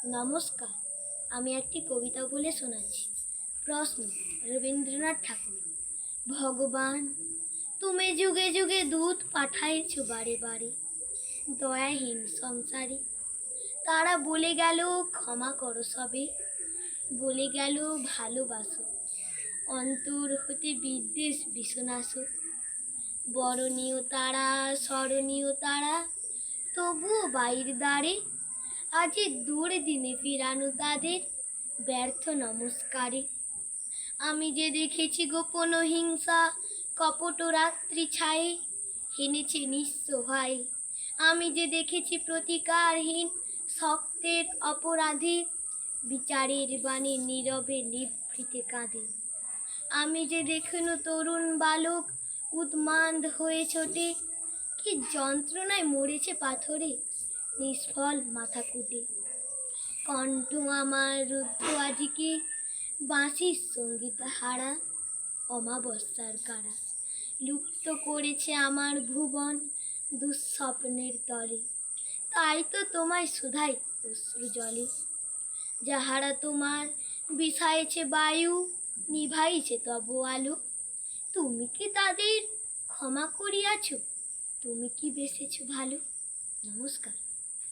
নমস্কার, আমি একটি কবিতা বলে শোনাচ্ছি। প্রশ্ন, রবীন্দ্রনাথ ঠাকুর। ভগবান, তুমি যুগে যুগে দূত পাঠাইছ বারে বারে দয়াহীন সংসারে। তারা বলে গেল ক্ষমা করো সবে, বলে গেল ভালোবাসো, অন্তর হতে বিদ্বেষ বিষনাশ। বরণীয় তারা, স্মরণীয় তারা, তবুও বাইর দ্বারে আজি দুর্দিনে ফিরানো তাদের ব্যর্থ নমস্কারে। আমি যে দেখেছি গোপন হিংসা, কপট রাত্রি ছায়ে হেনেছে নিঃস্ব ভাই। আমি যে দেখেছি প্রতিকারহীন শক্তের অপরাধে বিচারের বাণী নীরবে নিভৃতে কাঁদে। আমি যে দেখনু তরুণ বালক উন্মাদ হয়ে ছোটে, কি যন্ত্রণায় মরেছে পাথরে নিষ্ফল মাথা কুটে। কণ্ঠ আমার রুদ্ধ আজিকে বাঁশির সঙ্গীত হারা, অমাবস্যার কারা লুপ্ত করেছে আমার ভুবন দুঃস্বপ্নের তলে। তাই তো তোমায় শুধাই অশ্রু জলে, যাহারা তোমার বিষাইছে বায়ু, নিভাইছে তব আলো। তুমি কি তাদের ক্ষমা করিয়াছ? তুমি কি বেসেছ ভালো? নমস্কার।